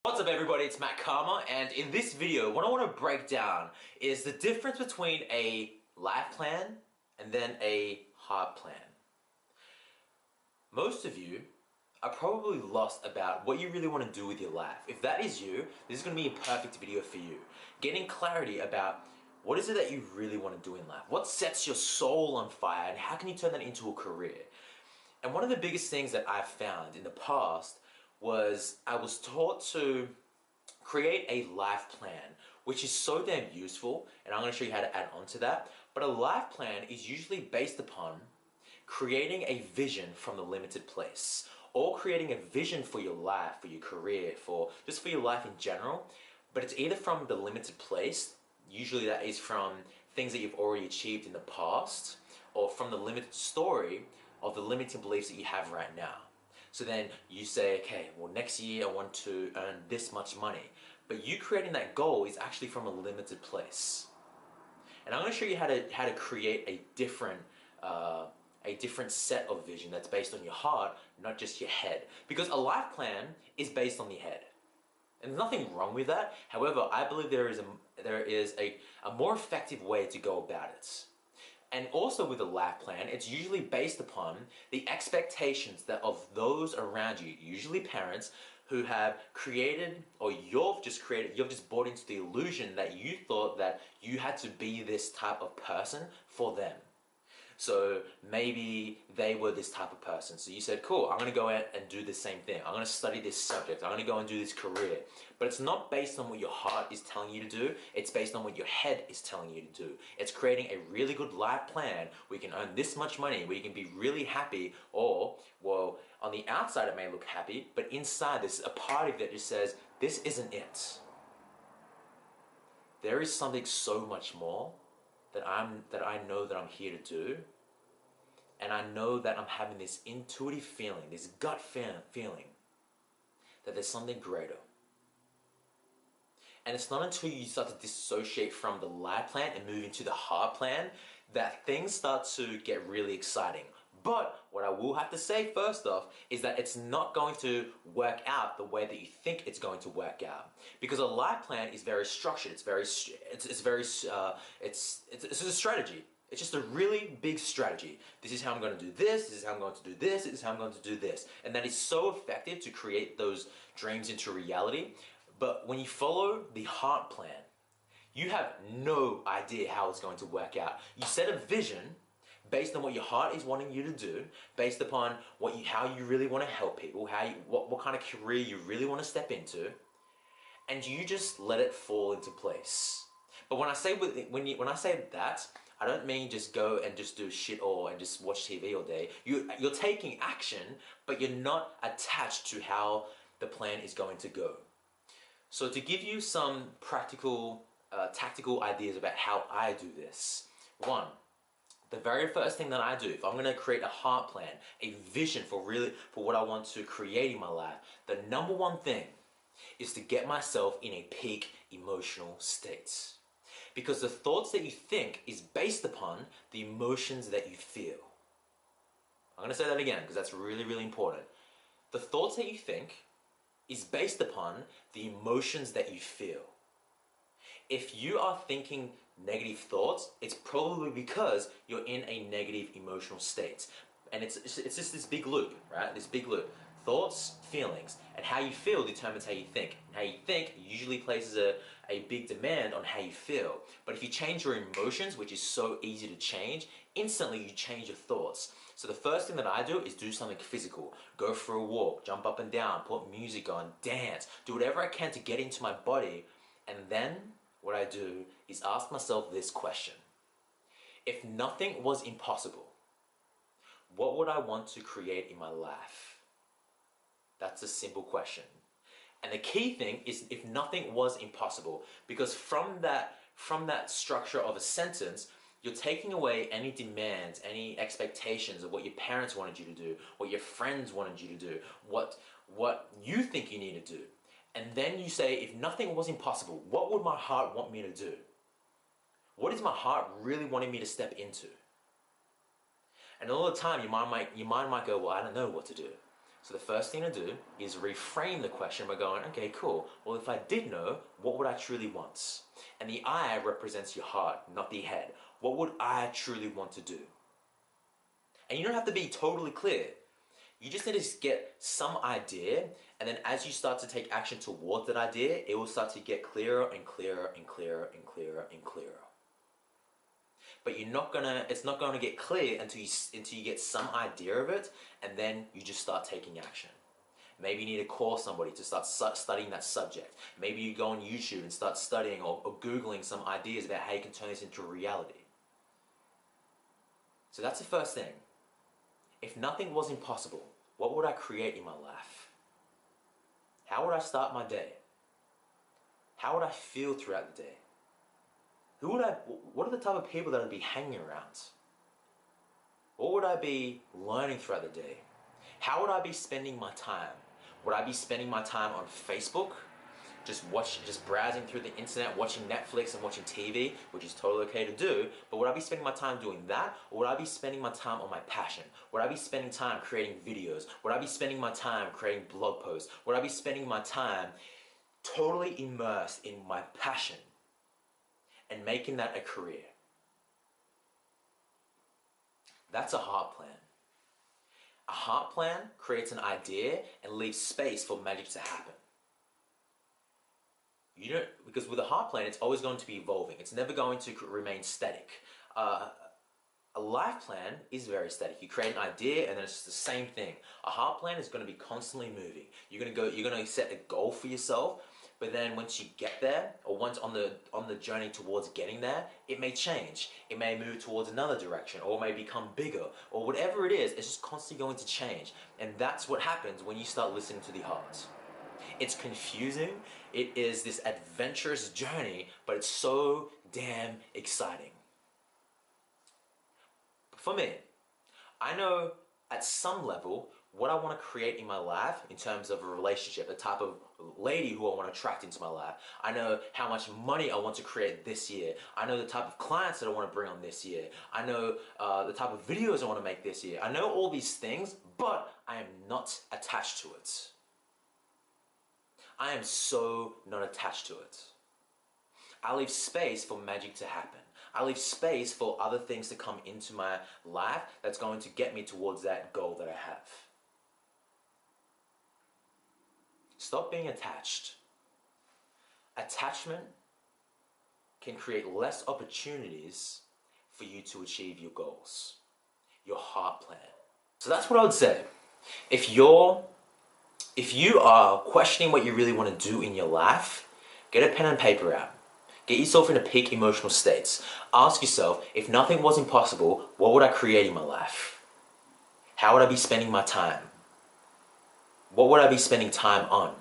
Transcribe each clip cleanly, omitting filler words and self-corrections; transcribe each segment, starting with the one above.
What's up everybody, it's Matt Karma, and in this video what I want to break down is the difference between a life plan and then a heart plan. Most of you are probably lost about what you really want to do with your life. If that is you, this is going to be a perfect video for you. Getting clarity about what is it that you really want to do in life? What sets your soul on fire and how can you turn that into a career? And one of the biggest things that I've found in the past was I was taught to create a life plan, which is so damn useful, and I'm going to show you how to add on to that. But a life plan is usually based upon creating a vision from the limited place, or creating a vision for your life, for your career, just for your life in general. But it's either from the limited place, usually that is from things that you've already achieved in the past, or from the limited story of the limiting beliefs that you have right now. So then you say, okay, well next year I want to earn this much money. But you creating that goal is actually from a limited place. And I'm going to show you how to create a different set of vision that's based on your heart, not just your head. Because a life plan is based on the head. And there's nothing wrong with that. However, I believe there is a more effective way to go about it. And also with a life plan, it's usually based upon the expectations of those around you, usually parents, who have created, or you've just bought into the illusion that you thought that you had to be this type of person for them. So maybe they were this type of person. So you said, cool, I'm going to go out and do the same thing. I'm going to study this subject. I'm going to go and do this career. But it's not based on what your heart is telling you to do. It's based on what your head is telling you to do. It's creating a really good life plan. We can earn this much money. We can be really happy. Or, well, on the outside it may look happy, but inside there's a part of it that just says, this isn't it. There is something so much more that I know that I'm here to do, and I know that I'm having this intuitive feeling, this gut feeling that there's something greater. And it's not until you start to dissociate from the life plan and move into the heart plan that things start to get really exciting. But what I will have to say first off is that it's not going to work out the way that you think it's going to work out, because a life plan is very structured. It's a strategy. It's just a really big strategy. This is how I'm going to do this. This is how I'm going to do this. This is how I'm going to do this, and that is so effective to create those dreams into reality. But when you follow the heart plan, you have no idea how it's going to work out. You set a vision based on what your heart is wanting you to do, based upon how you really want to help people, what kind of career you really want to step into, and you just let it fall into place. But when I say that, I don't mean just go and just do shit and just watch TV all day. You're taking action, but you're not attached to how the plan is going to go. So to give you some practical, tactical ideas about how I do this. One, the very first thing that I do, if I'm going to create a heart plan, a vision for what I want to create in my life, the number one thing is to get myself in a peak emotional state. Because the thoughts that you think is based upon the emotions that you feel. I'm going to say that again because that's really, really important. The thoughts that you think is based upon the emotions that you feel. If you are thinking negative thoughts, it's probably because you're in a negative emotional state. And it's just this big loop, right? This big loop. Thoughts, feelings, and how you feel determines how you think. And how you think usually places a big demand on how you feel. But if you change your emotions, which is so easy to change, instantly you change your thoughts. So the first thing that I do is do something physical. Go for a walk, jump up and down, put music on, dance, do whatever I can to get into my body. And then what I do is ask myself this question. If nothing was impossible, what would I want to create in my life? That's a simple question. And the key thing is if nothing was impossible, because from that structure of a sentence, you're taking away any demands, any expectations of what your parents wanted you to do, what your friends wanted you to do, what you think you need to do. And then you say, if nothing was impossible, what would my heart want me to do? What is my heart really wanting me to step into? And all the time, your mind might go, well, I don't know what to do. So the first thing to do is reframe the question by going, okay, cool. Well, if I did know, what would I truly want? And the I represents your heart, not the head. What would I truly want to do? And you don't have to be totally clear. You just need to get some idea, and then as you start to take action towards that idea, it will start to get clearer and clearer and clearer and clearer and clearer. But it's not gonna get clear until you get some idea of it, and then you just start taking action. Maybe you need to call somebody to start studying that subject. Maybe you go on YouTube and start studying or Googling some ideas about how you can turn this into reality. So that's the first thing. If nothing was impossible, what would I create in my life? How would I start my day? How would I feel throughout the day? What are the type of people that I'd be hanging around? What would I be learning throughout the day? How would I be spending my time? Would I be spending my time on Facebook? Just browsing through the internet, watching Netflix and watching TV, which is totally okay to do, but would I be spending my time doing that, or would I be spending my time on my passion? Would I be spending time creating videos? Would I be spending my time creating blog posts? Would I be spending my time totally immersed in my passion and making that a career? That's a heart plan. A heart plan creates an idea and leaves space for magic to happen. Because with a heart plan, it's always going to be evolving. It's never going to remain static. A life plan is very static. You create an idea and then it's just the same thing. A heart plan is going to be constantly moving. You're going to set a goal for yourself, but then once you get there, or once on the journey towards getting there, it may change. It may move towards another direction, or it may become bigger, or whatever it is, it's just constantly going to change. And that's what happens when you start listening to the heart. It's confusing, it is this adventurous journey, but it's so damn exciting. For me, I know at some level what I want to create in my life in terms of a relationship, the type of lady who I want to attract into my life. I know how much money I want to create this year. I know the type of clients that I want to bring on this year. I know the type of videos I want to make this year. I know all these things, but I am not attached to it. I am so not attached to it. I leave space for magic to happen. I leave space for other things to come into my life that's going to get me towards that goal that I have. Stop being attached. Attachment can create less opportunities for you to achieve your goals, your heart plan. So that's what I would say. If you are questioning what you really want to do in your life, get a pen and paper out. Get yourself into peak emotional states. Ask yourself, if nothing was impossible, what would I create in my life? How would I be spending my time? What would I be spending time on?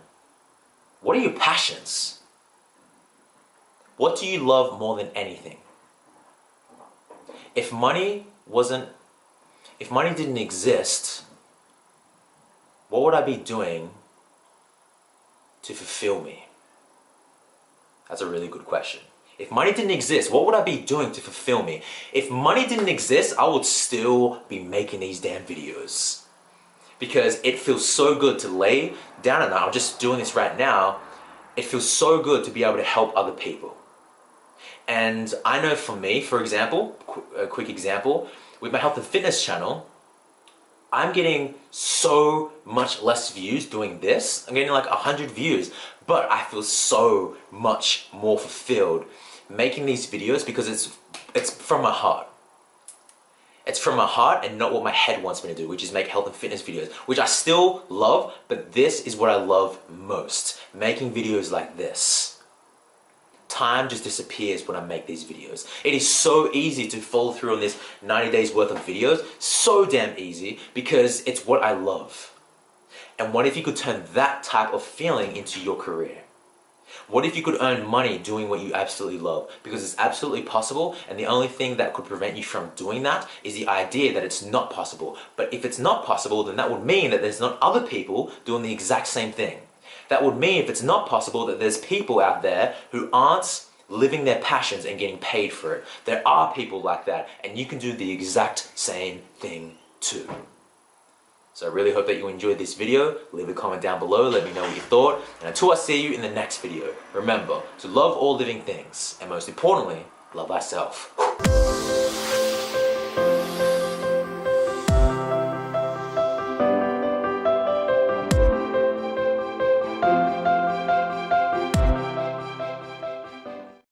What are your passions? What do you love more than anything? If money didn't exist, what would I be doing to fulfill me? That's a really good question. If money didn't exist, what would I be doing to fulfill me? If money didn't exist, I would still be making these damn videos. Because it feels so good to lay down at night. I'm just doing this right now. It feels so good to be able to help other people. And I know for me, for example, a quick example, with my health and fitness channel, I'm getting so much less views doing this. I'm getting like 100 views, but I feel so much more fulfilled making these videos because it's from my heart. It's from my heart and not what my head wants me to do, which is make health and fitness videos, which I still love, but this is what I love most, making videos like this. Time just disappears when I make these videos. It is so easy to follow through on this 90 days worth of videos, so damn easy, because it's what I love. And what if you could turn that type of feeling into your career? What if you could earn money doing what you absolutely love? Because it's absolutely possible, and the only thing that could prevent you from doing that is the idea that it's not possible. But if it's not possible, then that would mean that there's not other people doing the exact same thing. That would mean if it's not possible that there's people out there who aren't living their passions and getting paid for it. There are people like that, and you can do the exact same thing too. So I really hope that you enjoyed this video. Leave a comment down below, let me know what you thought. And until I see you in the next video, remember to love all living things, and most importantly, love thyself.